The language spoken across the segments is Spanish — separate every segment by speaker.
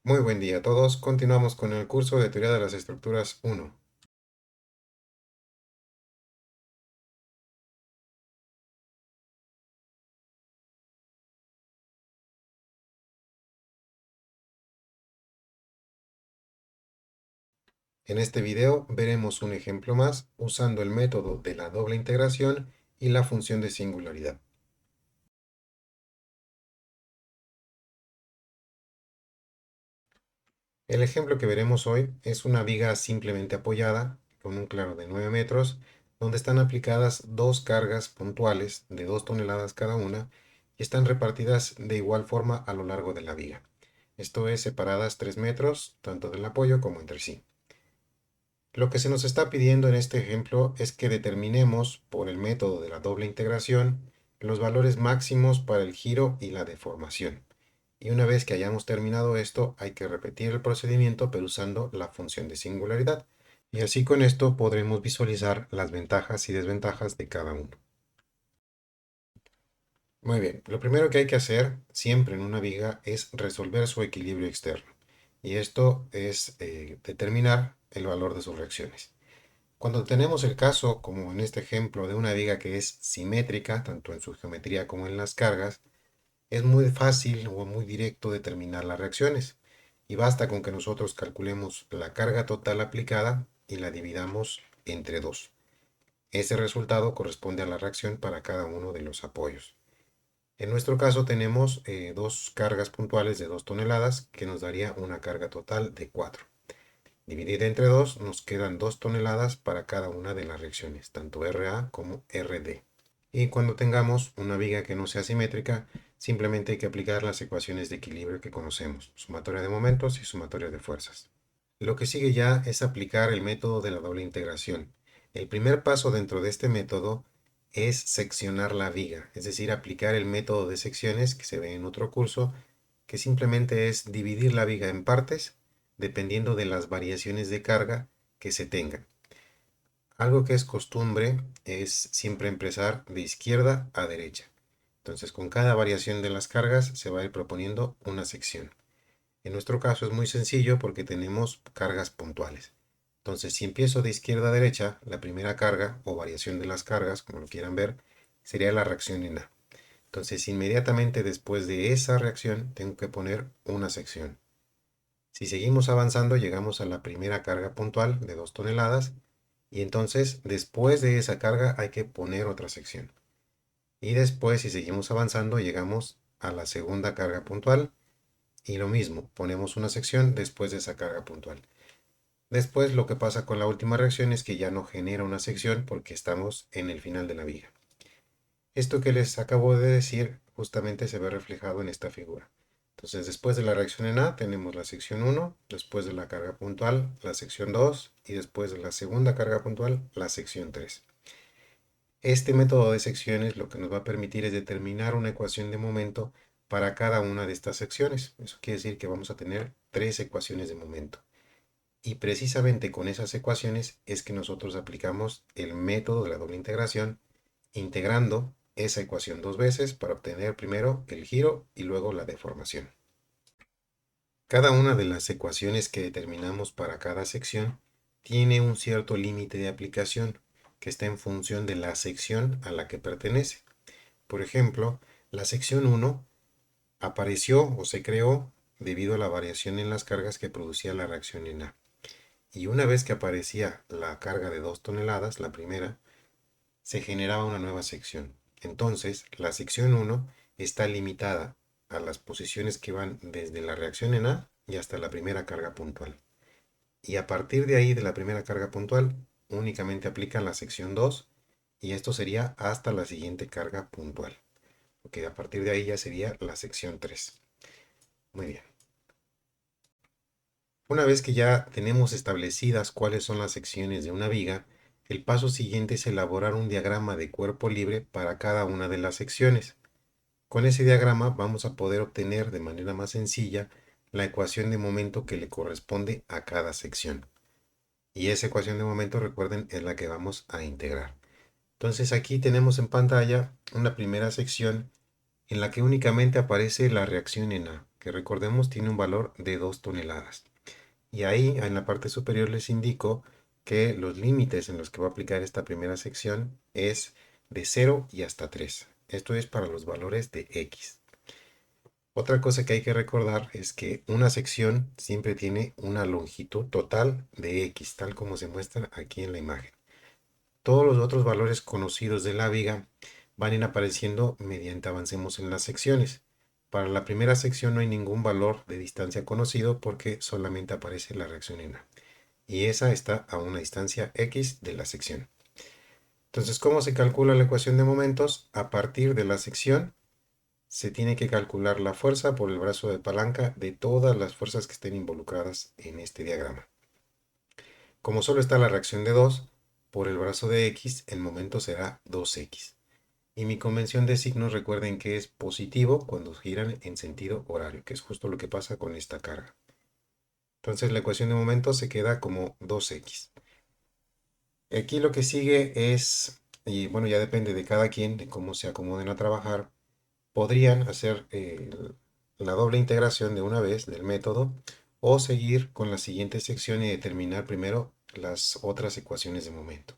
Speaker 1: Muy buen día a todos. Continuamos con el curso de Teoría de las Estructuras 1. En este video veremos un ejemplo más usando el método de la doble integración y la función de singularidad. El ejemplo que veremos hoy es una viga simplemente apoyada con un claro de 9 metros, donde están aplicadas dos cargas puntuales de 2 toneladas cada una y están repartidas de igual forma a lo largo de la viga. Esto es, separadas 3 metros, tanto del apoyo como entre sí. Lo que se nos está pidiendo en este ejemplo es que determinemos, por el método de la doble integración, los valores máximos para el giro y la deformación. Y una vez que hayamos terminado esto, hay que repetir el procedimiento pero usando la función de singularidad. Y así con esto podremos visualizar las ventajas y desventajas de cada uno. Muy bien, lo primero que hay que hacer siempre en una viga es resolver su equilibrio externo. Y esto es determinar el valor de sus reacciones. Cuando tenemos el caso, como en este ejemplo, de una viga que es simétrica, tanto en su geometría como en las cargas, es muy fácil o muy directo determinar las reacciones. Y basta con que nosotros calculemos la carga total aplicada y la dividamos entre 2. Ese resultado corresponde a la reacción para cada uno de los apoyos. En nuestro caso tenemos dos cargas puntuales de 2 toneladas que nos daría una carga total de 4. Dividida entre 2 nos quedan 2 toneladas para cada una de las reacciones, tanto RA como RD. Y cuando tengamos una viga que no sea simétrica, simplemente hay que aplicar las ecuaciones de equilibrio que conocemos, sumatoria de momentos y sumatoria de fuerzas. Lo que sigue ya es aplicar el método de la doble integración. El primer paso dentro de este método es seccionar la viga, es decir, aplicar el método de secciones que se ve en otro curso, que simplemente es dividir la viga en partes dependiendo de las variaciones de carga que se tengan. Algo que es costumbre es siempre empezar de izquierda a derecha. Entonces, con cada variación de las cargas se va a ir proponiendo una sección. En nuestro caso es muy sencillo porque tenemos cargas puntuales. Entonces, si empiezo de izquierda a derecha, la primera carga o variación de las cargas, como lo quieran ver, sería la reacción en A. Entonces, inmediatamente después de esa reacción, tengo que poner una sección. Si seguimos avanzando, llegamos a la primera carga puntual de 2 toneladas y entonces después de esa carga hay que poner otra sección. Y después, si seguimos avanzando, llegamos a la segunda carga puntual y lo mismo, ponemos una sección después de esa carga puntual. Después lo que pasa con la última reacción es que ya no genera una sección porque estamos en el final de la viga. Esto que les acabo de decir justamente se ve reflejado en esta figura. Entonces, después de la reacción en A tenemos la sección 1, después de la carga puntual la sección 2 y después de la segunda carga puntual la sección 3. Este método de secciones lo que nos va a permitir es determinar una ecuación de momento para cada una de estas secciones. Eso quiere decir que vamos a tener 3 ecuaciones de momento. Y precisamente con esas ecuaciones es que nosotros aplicamos el método de la doble integración, integrando esa ecuación 2 veces para obtener primero el giro y luego la deformación. Cada una de las ecuaciones que determinamos para cada sección tiene un cierto límite de aplicación que está en función de la sección a la que pertenece. Por ejemplo, la sección 1 apareció o se creó debido a la variación en las cargas que producía la reacción en A. Y una vez que aparecía la carga de 2 toneladas, la primera, se generaba una nueva sección. Entonces, la sección 1 está limitada a las posiciones que van desde la reacción en A y hasta la primera carga puntual. Y a partir de ahí, de la primera carga puntual, únicamente aplican la sección 2 y esto sería hasta la siguiente carga puntual. Porque a partir de ahí ya sería la sección 3. Muy bien. Una vez que ya tenemos establecidas cuáles son las secciones de una viga, el paso siguiente es elaborar un diagrama de cuerpo libre para cada una de las secciones. Con ese diagrama vamos a poder obtener de manera más sencilla la ecuación de momento que le corresponde a cada sección. Y esa ecuación de momento, recuerden, es la que vamos a integrar. Entonces aquí tenemos en pantalla una primera sección en la que únicamente aparece la reacción en A. que recordemos tiene un valor de 2 toneladas. Y ahí en la parte superior les indico que los límites en los que va a aplicar esta primera sección es de 0 y hasta 3. Esto es para los valores de X. Otra cosa que hay que recordar es que una sección siempre tiene una longitud total de X, tal como se muestra aquí en la imagen. Todos los otros valores conocidos de la viga van a ir apareciendo mediante avancemos en las secciones. Para la primera sección no hay ningún valor de distancia conocido porque solamente aparece la reacción en A. Y esa está a una distancia X de la sección. Entonces, ¿cómo se calcula la ecuación de momentos? A partir de la sección se tiene que calcular la fuerza por el brazo de palanca de todas las fuerzas que estén involucradas en este diagrama. Como solo está la reacción de 2, por el brazo de X el momento será 2X. Y mi convención de signos recuerden que es positivo cuando giran en sentido horario, que es justo lo que pasa con esta carga. Entonces la ecuación de momento se queda como 2X. Aquí lo que sigue es, y bueno, ya depende de cada quien, de cómo se acomoden a trabajar, podrían hacer la doble integración de una vez del método o seguir con la siguiente sección y determinar primero las otras ecuaciones de momento.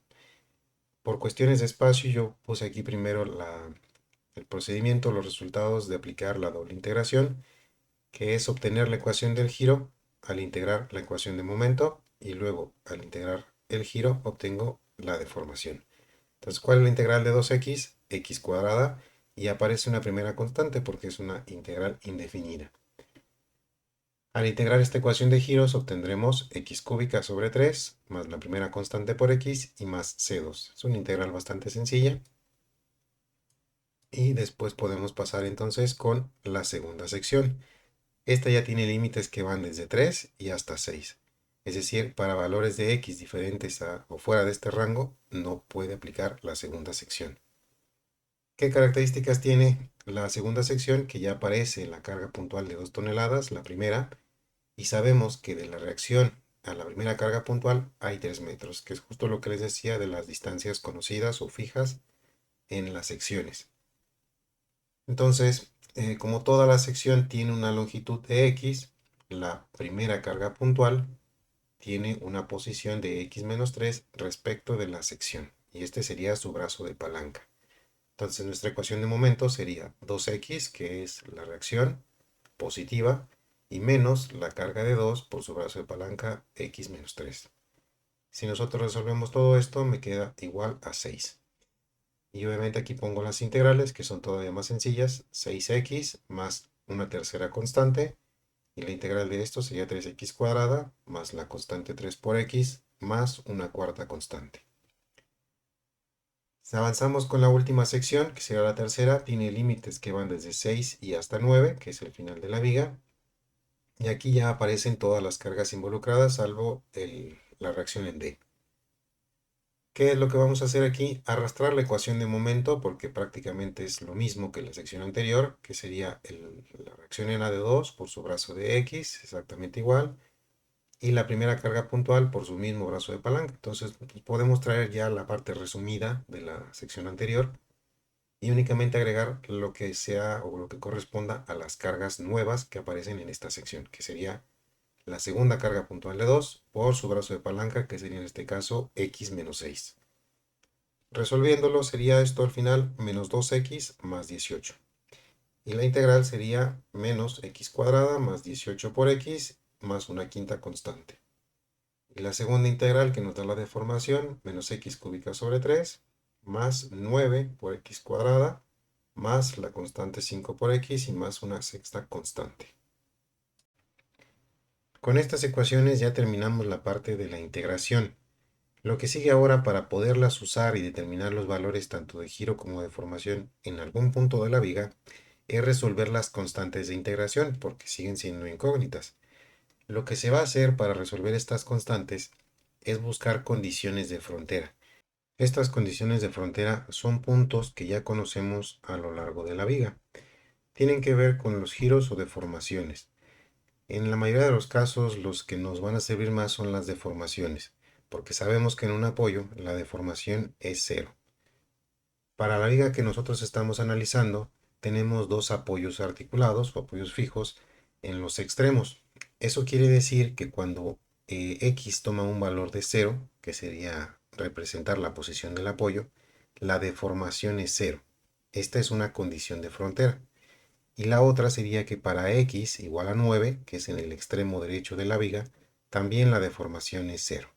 Speaker 1: Por cuestiones de espacio yo puse aquí primero el procedimiento, los resultados de aplicar la doble integración, que es obtener la ecuación del giro al integrar la ecuación de momento y luego al integrar el giro obtengo la deformación. Entonces, ¿cuál es la integral de 2x? X cuadrada, y aparece una primera constante porque es una integral indefinida. Al integrar esta ecuación de giros obtendremos x cúbica sobre 3 más la primera constante por x y más c2. Es una integral bastante sencilla. Y después podemos pasar entonces con la segunda sección. Esta ya tiene límites que van desde 3 y hasta 6. Es decir, para valores de x diferentes a o fuera de este rango, no puede aplicar la segunda sección. ¿Qué características tiene la segunda sección? Que ya aparece en la carga puntual de 2 toneladas, la primera, y sabemos que de la reacción a la primera carga puntual hay 3 metros, que es justo lo que les decía de las distancias conocidas o fijas en las secciones. Entonces, como toda la sección tiene una longitud de X, la primera carga puntual tiene una posición de X menos 3 respecto de la sección, y este sería su brazo de palanca. Entonces nuestra ecuación de momento sería 2x, que es la reacción positiva, y menos la carga de 2 por su brazo de palanca x menos 3. Si nosotros resolvemos todo esto, me queda igual a 6. Y obviamente aquí pongo las integrales, que son todavía más sencillas. 6x más una tercera constante, y la integral de esto sería 3x cuadrada, más la constante 3 por x, más una cuarta constante. Si avanzamos con la última sección, que será la tercera, tiene límites que van desde 6 y hasta 9, que es el final de la viga. Y aquí ya aparecen todas las cargas involucradas, salvo la reacción en D. ¿Qué es lo que vamos a hacer aquí? Arrastrar la ecuación de momento, porque prácticamente es lo mismo que la sección anterior, que sería la reacción en A de 2 por su brazo de X, exactamente igual, y la primera carga puntual por su mismo brazo de palanca. Entonces pues, podemos traer ya la parte resumida de la sección anterior y únicamente agregar lo que sea o lo que corresponda a las cargas nuevas que aparecen en esta sección, que sería la segunda carga puntual de 2 por su brazo de palanca, que sería en este caso x menos 6. Resolviéndolo sería esto al final menos 2x más 18. Y la integral sería menos x cuadrada más 18 por x más una quinta constante. Y la segunda integral que nos da la deformación, menos x cúbica sobre 3 más 9 por x cuadrada más la constante 5 por x y más una sexta constante. Con estas ecuaciones ya terminamos la parte de la integración. Lo que sigue ahora para poderlas usar y determinar los valores tanto de giro como de deformación en algún punto de la viga es resolver las constantes de integración porque siguen siendo incógnitas. Lo que se va a hacer para resolver estas constantes es buscar condiciones de frontera. Estas condiciones de frontera son puntos que ya conocemos a lo largo de la viga. Tienen que ver con los giros o deformaciones. En la mayoría de los casos, los que nos van a servir más son las deformaciones, porque sabemos que en un apoyo la deformación es cero. Para la viga que nosotros estamos analizando, tenemos dos apoyos articulados o apoyos fijos en los extremos. Eso quiere decir que cuando x toma un valor de 0, que sería representar la posición del apoyo, la deformación es 0. Esta es una condición de frontera. Y la otra sería que para x igual a 9, que es en el extremo derecho de la viga, también la deformación es 0.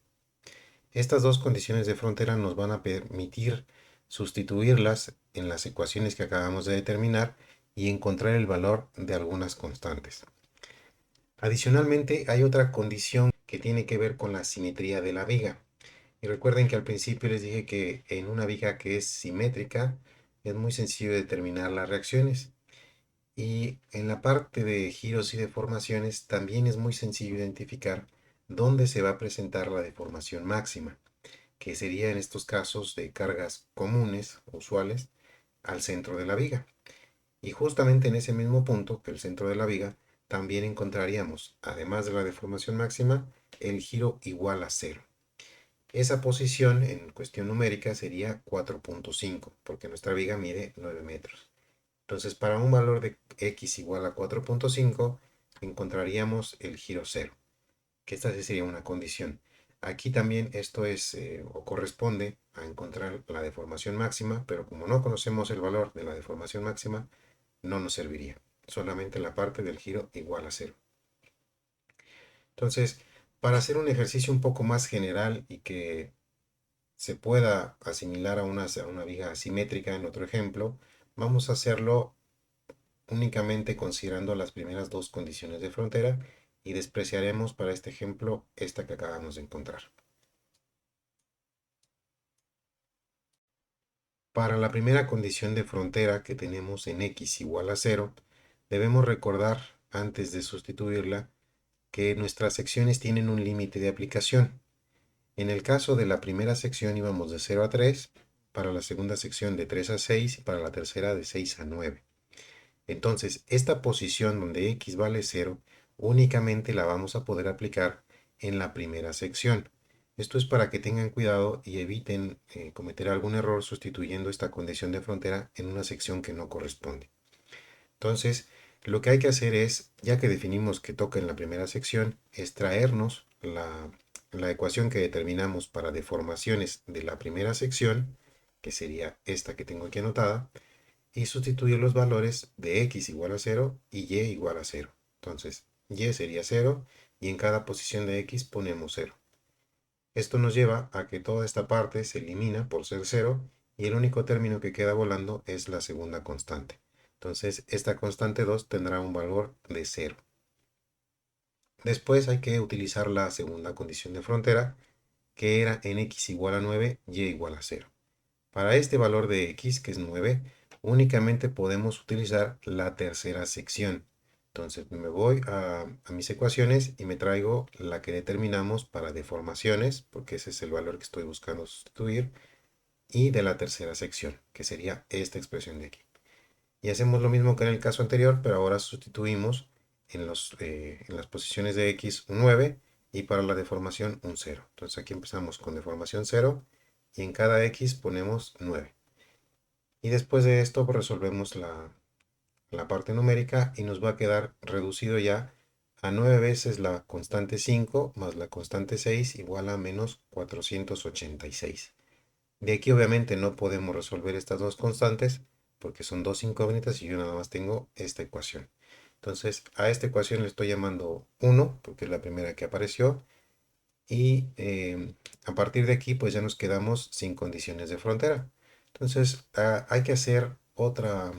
Speaker 1: Estas dos condiciones de frontera nos van a permitir sustituirlas en las ecuaciones que acabamos de determinar y encontrar el valor de algunas constantes. Adicionalmente, hay otra condición que tiene que ver con la simetría de la viga. Y recuerden que al principio les dije que en una viga que es simétrica es muy sencillo determinar las reacciones. Y en la parte de giros y deformaciones también es muy sencillo identificar dónde se va a presentar la deformación máxima, que sería en estos casos de cargas comunes, usuales, al centro de la viga. Y justamente en ese mismo punto, que el centro de la viga, también encontraríamos, además de la deformación máxima, el giro igual a 0. Esa posición en cuestión numérica sería 4.5, porque nuestra viga mide 9 metros. Entonces, para un valor de x igual a 4.5, encontraríamos el giro 0, que esta sí sería una condición. Aquí también esto es o corresponde a encontrar la deformación máxima, pero como no conocemos el valor de la deformación máxima, no nos serviría. Solamente la parte del giro igual a 0. Entonces, para hacer un ejercicio un poco más general y que se pueda asimilar a una viga asimétrica en otro ejemplo, vamos a hacerlo únicamente considerando las primeras dos condiciones de frontera y despreciaremos para este ejemplo esta que acabamos de encontrar. Para la primera condición de frontera que tenemos en x igual a 0, debemos recordar antes de sustituirla que nuestras secciones tienen un límite de aplicación. En el caso de la primera sección íbamos de 0 a 3, para la segunda sección de 3 a 6 y para la tercera de 6 a 9. Entonces, esta posición donde x vale 0 únicamente la vamos a poder aplicar en la primera sección. Esto es para que tengan cuidado y eviten cometer algún error sustituyendo esta condición de frontera en una sección que no corresponde. Entonces, lo que hay que hacer es, ya que definimos que toca en la primera sección, extraernos la ecuación que determinamos para deformaciones de la primera sección, que sería esta que tengo aquí anotada, y sustituir los valores de x igual a 0 y y igual a 0. Entonces, y sería 0 y en cada posición de x ponemos 0. Esto nos lleva a que toda esta parte se elimina por ser 0 y el único término que queda volando es la segunda constante. Entonces, esta constante 2 tendrá un valor de 0. Después hay que utilizar la segunda condición de frontera, que era en x igual a 9, y igual a 0. Para este valor de x, que es 9, únicamente podemos utilizar la tercera sección. Entonces me voy a mis ecuaciones y me traigo la que determinamos para deformaciones, porque ese es el valor que estoy buscando sustituir, y de la tercera sección, que sería esta expresión de aquí. Y hacemos lo mismo que en el caso anterior, pero ahora sustituimos en las posiciones de x un 9 y para la deformación un 0. Entonces aquí empezamos con deformación 0 y en cada x ponemos 9. Y después de esto pues, resolvemos la parte numérica y nos va a quedar reducido ya a 9 veces la constante 5 más la constante 6 igual a menos 486. De aquí obviamente no podemos resolver estas dos constantes porque son dos incógnitas y yo nada más tengo esta ecuación. Entonces a esta ecuación le estoy llamando 1 porque es la primera que apareció y a partir de aquí pues ya nos quedamos sin condiciones de frontera. Entonces hay que hacer otra,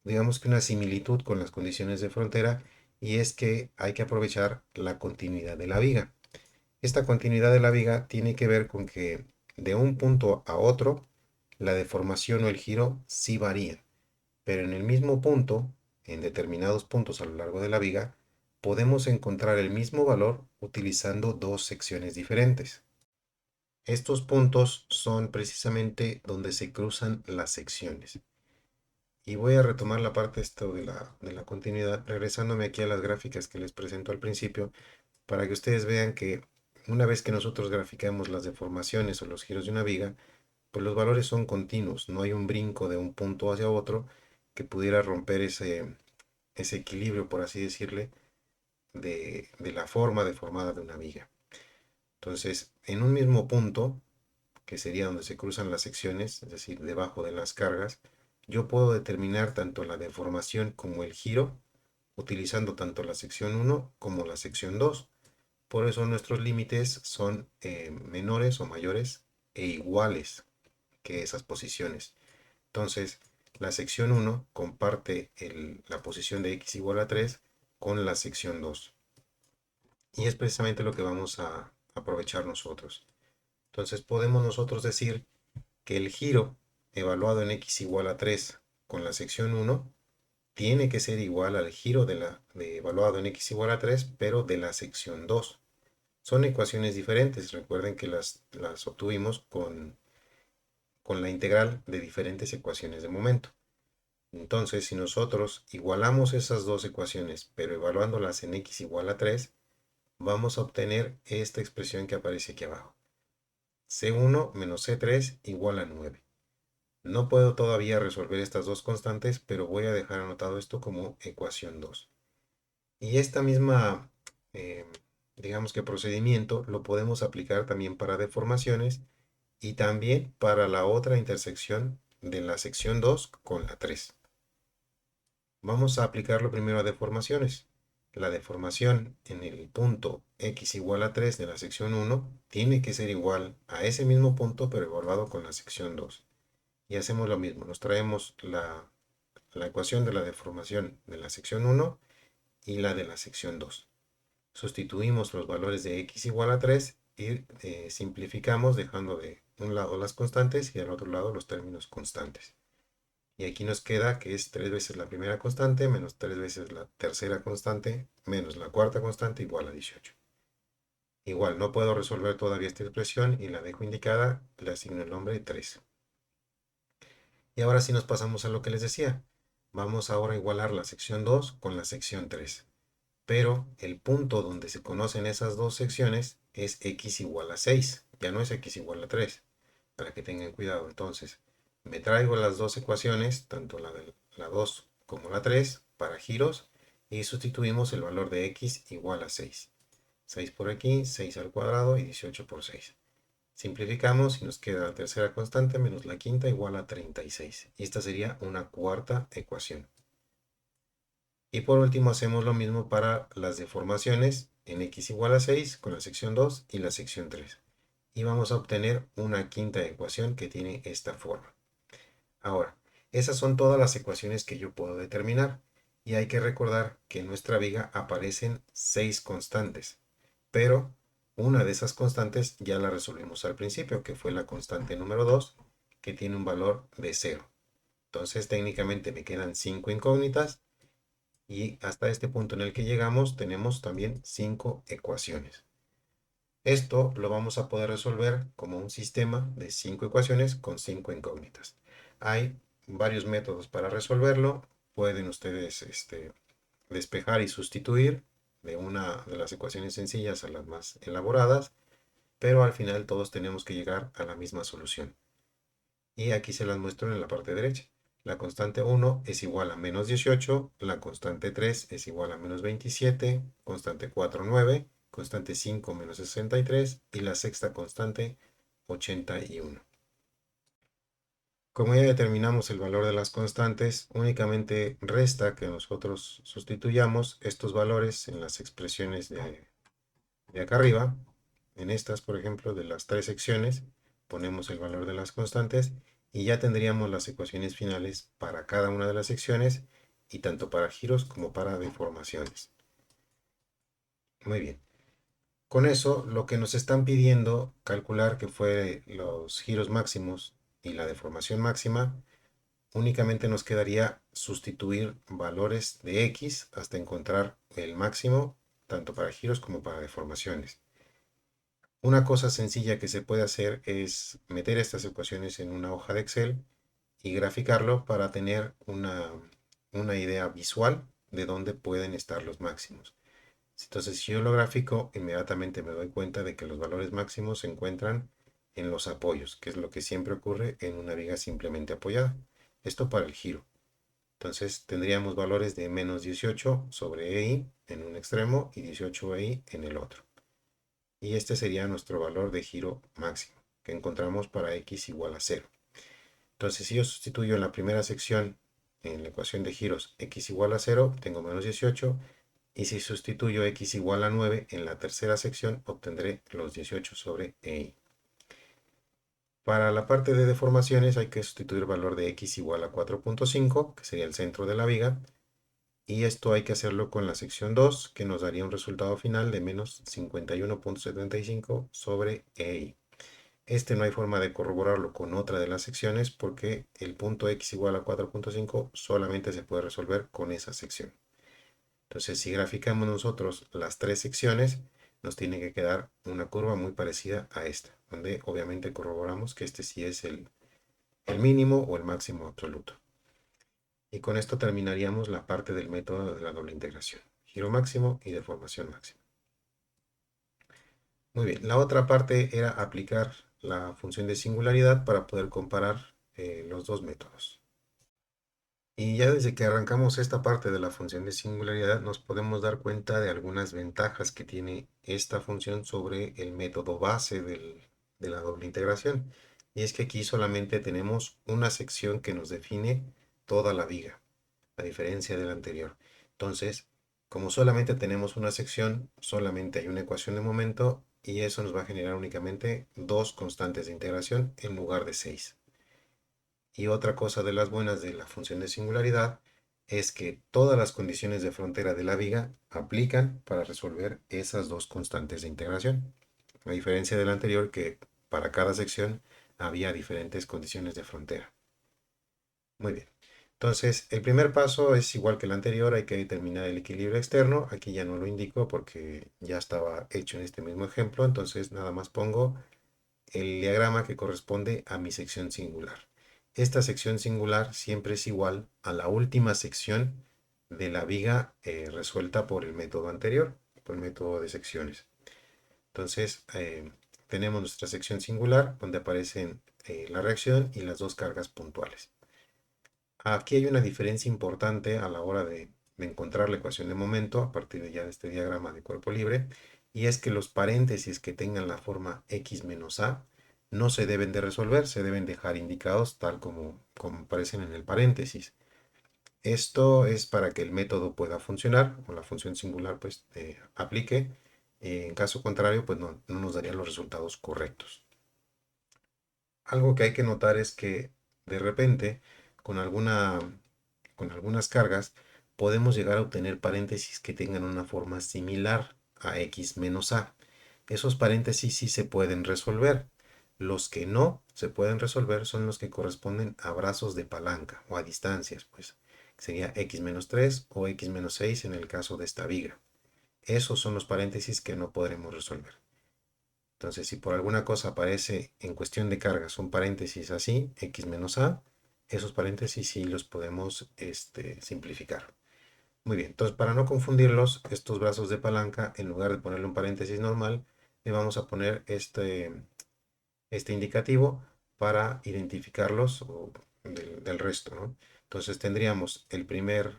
Speaker 1: digamos que una similitud con las condiciones de frontera y es que hay que aprovechar la continuidad de la viga. Esta continuidad de la viga tiene que ver con que de un punto a otro la deformación o el giro sí varía, pero en el mismo punto, en determinados puntos a lo largo de la viga, podemos encontrar el mismo valor utilizando dos secciones diferentes. Estos puntos son precisamente donde se cruzan las secciones. Y voy a retomar la parte esto de la continuidad, regresándome aquí a las gráficas que les presento al principio, para que ustedes vean que una vez que nosotros graficamos las deformaciones o los giros de una viga, pues los valores son continuos, no hay un brinco de un punto hacia otro que pudiera romper ese equilibrio, por así decirle, de la forma deformada de una viga. Entonces, en un mismo punto, que sería donde se cruzan las secciones, es decir, debajo de las cargas, yo puedo determinar tanto la deformación como el giro, utilizando tanto la sección 1 como la sección 2. Por eso nuestros límites son menores o mayores e iguales que esas posiciones. Entonces, la sección 1 comparte la posición de x igual a 3 con la sección 2. Y es precisamente lo que vamos a aprovechar nosotros. Entonces, podemos nosotros decir que el giro evaluado en x igual a 3 con la sección 1 tiene que ser igual al giro evaluado en x igual a 3, pero de la sección 2. Son ecuaciones diferentes. Recuerden que las obtuvimos con la integral de diferentes ecuaciones de momento. Entonces, si nosotros igualamos esas dos ecuaciones, pero evaluándolas en x igual a 3, vamos a obtener esta expresión que aparece aquí abajo. C1 menos C3 igual a 9. No puedo todavía resolver estas dos constantes, pero voy a dejar anotado esto como ecuación 2. Y esta misma, eh, digamos que procedimiento, lo podemos aplicar también para deformaciones y también para la otra intersección de la sección 2 con la 3. Vamos a aplicarlo primero a deformaciones. La deformación en el punto x igual a 3 de la sección 1 tiene que ser igual a ese mismo punto, pero evaluado con la sección 2. Y hacemos lo mismo, nos traemos la ecuación de la deformación de la sección 1 y la de la sección 2. Sustituimos los valores de x igual a 3 y simplificamos dejando de un lado las constantes y al otro lado los términos constantes. Y aquí nos queda que es 3 veces la primera constante menos 3 veces la tercera constante menos la cuarta constante igual a 18. Igual, no puedo resolver todavía esta expresión y la dejo indicada, le asigno el nombre de 3. Y ahora sí nos pasamos a lo que les decía. Vamos ahora a igualar la sección 2 con la sección 3. Pero el punto donde se conocen esas dos secciones es x igual a 6. Ya no es x igual a 3. Para que tengan cuidado. Entonces, me traigo las dos ecuaciones, tanto la de la 2 como la 3, para giros. Y sustituimos el valor de x igual a 6. 6 por aquí, 6 al cuadrado y 18 por 6. Simplificamos y nos queda la tercera constante menos la quinta igual a 36. Y esta sería una cuarta ecuación. Y por último hacemos lo mismo para las deformaciones en x igual a 6 con la sección 2 y la sección 3. Y vamos a obtener una quinta ecuación que tiene esta forma. Ahora, esas son todas las ecuaciones que yo puedo determinar. Y hay que recordar que en nuestra viga aparecen 6 constantes. Pero una de esas constantes ya la resolvimos al principio, que fue la constante número 2, que tiene un valor de 0. Entonces técnicamente me quedan 5 incógnitas y hasta este punto en el que llegamos tenemos también 5 ecuaciones. Esto lo vamos a poder resolver como un sistema de 5 ecuaciones con 5 incógnitas. Hay varios métodos para resolverlo. Pueden ustedes despejar y sustituir de una de las ecuaciones sencillas a las más elaboradas, pero al final todos tenemos que llegar a la misma solución. Y aquí se las muestro en la parte derecha. La constante 1 es igual a menos 18, la constante 3 es igual a menos 27, constante 4 9, constante 5 menos 63 y la sexta constante 81. Como ya determinamos el valor de las constantes, únicamente resta que nosotros sustituyamos estos valores en las expresiones de acá arriba. En estas, por ejemplo, de las tres secciones, ponemos el valor de las constantes y ya tendríamos las ecuaciones finales para cada una de las secciones y tanto para giros como para deformaciones. Muy bien. Con eso, lo que nos están pidiendo calcular que fue los giros máximos y la deformación máxima, únicamente nos quedaría sustituir valores de x hasta encontrar el máximo, tanto para giros como para deformaciones. Una cosa sencilla que se puede hacer es meter estas ecuaciones en una hoja de Excel y graficarlo para tener una idea visual de dónde pueden estar los máximos. Entonces, si yo lo grafico, inmediatamente me doy cuenta de que los valores máximos se encuentran en los apoyos, que es lo que siempre ocurre en una viga simplemente apoyada. Esto para el giro. Entonces tendríamos valores de menos 18 sobre EI en un extremo y 18 EI en el otro. Y este sería nuestro valor de giro máximo que encontramos para x igual a 0. Entonces si yo sustituyo en la primera sección en la ecuación de giros x igual a 0, tengo menos 18. Y si sustituyo x igual a 9 en la tercera sección, obtendré los 18 sobre EI. Para la parte de deformaciones hay que sustituir el valor de x igual a 4.5, que sería el centro de la viga, y esto hay que hacerlo con la sección 2, que nos daría un resultado final de menos 51.75 sobre EI. Este no hay forma de corroborarlo con otra de las secciones porque el punto x igual a 4.5 solamente se puede resolver con esa sección. Entonces, si graficamos nosotros las tres secciones, nos tiene que quedar una curva muy parecida a esta, donde obviamente corroboramos que este sí es el mínimo o el máximo absoluto. Y con esto terminaríamos la parte del método de la doble integración. Giro máximo y deformación máxima. Muy bien, la otra parte era aplicar la función de singularidad para poder comparar los dos métodos. Y ya desde que arrancamos esta parte de la función de singularidad nos podemos dar cuenta de algunas ventajas que tiene esta función sobre el método base de la doble integración. Y es que aquí solamente tenemos una sección que nos define toda la viga, a diferencia del anterior. Entonces, como solamente tenemos una sección, solamente hay una ecuación de momento y eso nos va a generar únicamente dos constantes de integración en lugar de 6. Y otra cosa de las buenas de la función de singularidad es que todas las condiciones de frontera de la viga aplican para resolver esas dos constantes de integración. A diferencia del anterior que para cada sección había diferentes condiciones de frontera. Muy bien. Entonces, el primer paso es igual que el anterior, hay que determinar el equilibrio externo. Aquí ya no lo indico porque ya estaba hecho en este mismo ejemplo, entonces nada más pongo el diagrama que corresponde a mi sección singular. Esta sección singular siempre es igual a la última sección de la viga resuelta por el método anterior, por el método de secciones. Entonces, tenemos nuestra sección singular donde aparecen la reacción y las dos cargas puntuales. Aquí hay una diferencia importante a la hora de encontrar la ecuación de momento a partir de ya de este diagrama de cuerpo libre, y es que los paréntesis que tengan la forma x menos a no se deben de resolver, se deben dejar indicados tal como aparecen en el paréntesis. Esto es para que el método pueda funcionar o la función singular pues aplique. En caso contrario, pues no nos daría los resultados correctos. Algo que hay que notar es que de repente con con algunas cargas podemos llegar a obtener paréntesis que tengan una forma similar a x menos a. Esos paréntesis sí se pueden resolver. Los que no se pueden resolver son los que corresponden a brazos de palanca o a distancias, pues sería x menos 3 o x menos 6 en el caso de esta viga. Esos son los paréntesis que no podremos resolver. Entonces, si por alguna cosa aparece en cuestión de cargas un paréntesis así, x menos a, esos paréntesis sí los podemos simplificar. Muy bien, entonces para no confundirlos, estos brazos de palanca, en lugar de ponerle un paréntesis normal, le vamos a poner este indicativo para identificarlos del resto, ¿no? Entonces tendríamos el primer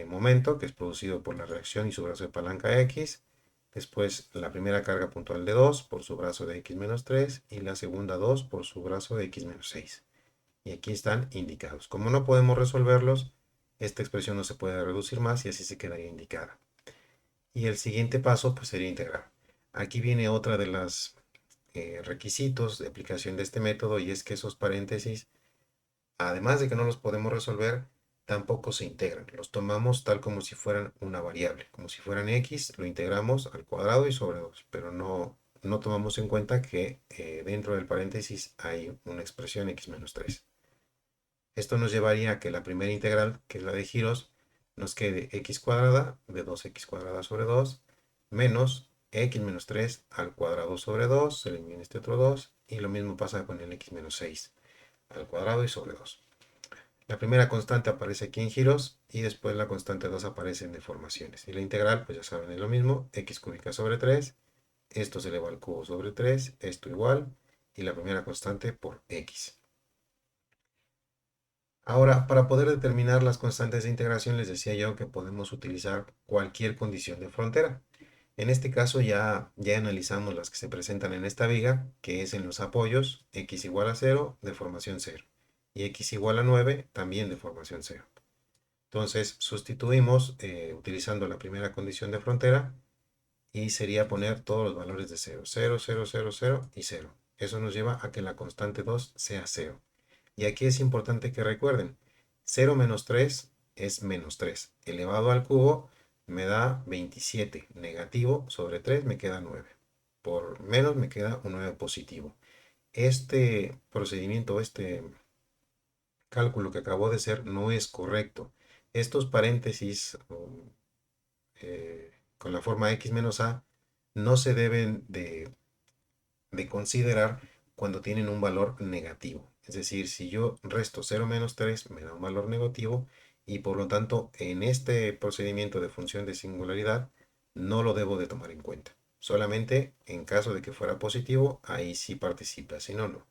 Speaker 1: momento, que es producido por la reacción y su brazo de palanca X, después la primera carga puntual de 2 por su brazo de X menos 3 y la segunda 2 por su brazo de X menos 6. Y aquí están indicados. Como no podemos resolverlos, esta expresión no se puede reducir más y así se quedaría indicada. Y el siguiente paso pues sería integrar. Aquí viene otra de las requisitos de aplicación de este método y es que esos paréntesis, además de que no los podemos resolver, tampoco se integran. Los tomamos tal como si fueran una variable, como si fueran x, lo integramos al cuadrado y sobre 2, pero no tomamos en cuenta que dentro del paréntesis hay una expresión x menos 3. Esto nos llevaría a que la primera integral, que es la de giros, nos quede x cuadrada de 2x cuadrada sobre 2 menos x menos 3 al cuadrado sobre 2, se elimina este otro 2, y lo mismo pasa con el x menos 6 al cuadrado y sobre 2. La primera constante aparece aquí en giros y después la constante 2 aparece en deformaciones. Y la integral, pues ya saben, es lo mismo, x cúbica sobre 3, esto se eleva al cubo sobre 3, esto igual, y la primera constante por x. Ahora, para poder determinar las constantes de integración, les decía yo que podemos utilizar cualquier condición de frontera. En este caso ya analizamos las que se presentan en esta viga, que es en los apoyos, x igual a 0, deformación 0, y x igual a 9, también deformación 0. Entonces, sustituimos utilizando la primera condición de frontera y sería poner todos los valores de 0, 0, 0, 0, 0 y 0. Eso nos lleva a que la constante 2 sea 0. Y aquí es importante que recuerden, 0 menos 3 es menos 3. Elevado al cubo me da 27. Negativo sobre 3 me queda 9. Por menos me queda un 9 positivo. Este procedimiento, este cálculo que acabó de hacer no es correcto. Estos paréntesis con la forma x menos a no se deben de considerar cuando tienen un valor negativo. Es decir, si yo resto 0 menos 3 me da un valor negativo y por lo tanto en este procedimiento de función de singularidad no lo debo de tomar en cuenta. Solamente en caso de que fuera positivo, ahí sí participa, si no, no.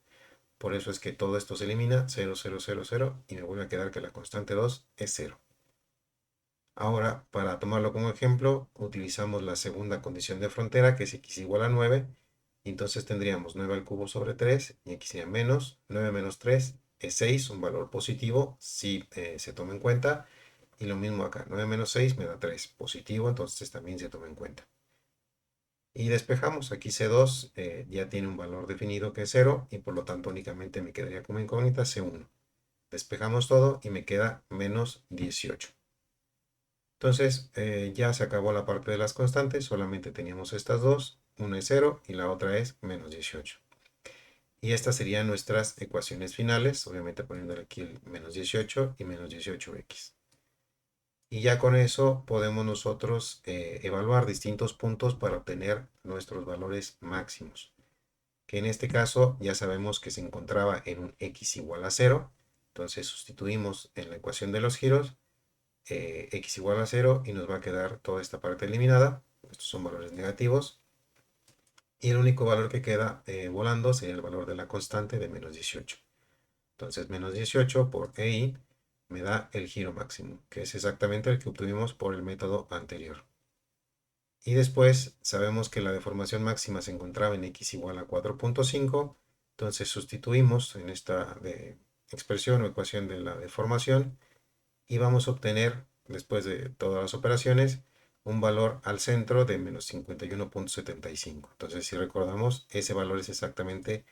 Speaker 1: Por eso es que todo esto se elimina, 0, 0, 0, 0, y me vuelve a quedar que la constante 2 es 0. Ahora, para tomarlo como ejemplo, utilizamos la segunda condición de frontera, que es x igual a 9. Y entonces tendríamos 9 al cubo sobre 3, y aquí sería menos. 9 menos 3 es 6, un valor positivo, si se toma en cuenta. Y lo mismo acá, 9 menos 6 me da 3, positivo, entonces también se toma en cuenta. Y despejamos, aquí C2 ya tiene un valor definido que es 0, y por lo tanto únicamente me quedaría como incógnita C1. Despejamos todo y me queda menos 18. Entonces ya se acabó la parte de las constantes, solamente teníamos estas dos, una es 0 y la otra es menos 18. Y estas serían nuestras ecuaciones finales, obviamente poniéndole aquí el menos 18 y menos 18x. Y ya con eso podemos nosotros evaluar distintos puntos para obtener nuestros valores máximos. Que en este caso ya sabemos que se encontraba en un x igual a 0. Entonces sustituimos en la ecuación de los giros x igual a 0 y nos va a quedar toda esta parte eliminada. Estos son valores negativos. Y el único valor que queda volando sería el valor de la constante de menos 18. Entonces menos 18 por EI me da el giro máximo, que es exactamente el que obtuvimos por el método anterior. Y después sabemos que la deformación máxima se encontraba en x igual a 4.5. Entonces sustituimos en esta expresión o ecuación de la deformación y vamos a obtener, después de todas las operaciones, un valor al centro de menos 51.75. Entonces, si recordamos, ese valor es exactamente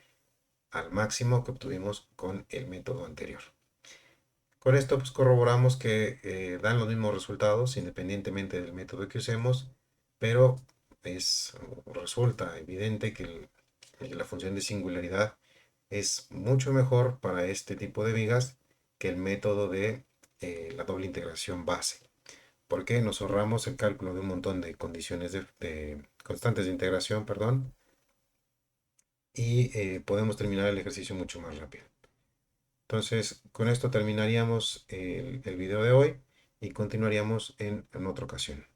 Speaker 1: al máximo que obtuvimos con el método anterior. Con esto pues, corroboramos que dan los mismos resultados independientemente del método que usemos, pero resulta evidente que la función de singularidad es mucho mejor para este tipo de vigas que el método de la doble integración base, porque nos ahorramos el cálculo de un montón de condiciones de constantes de integración, perdón, y podemos terminar el ejercicio mucho más rápido. Entonces, con esto terminaríamos el video de hoy y continuaríamos en otra ocasión.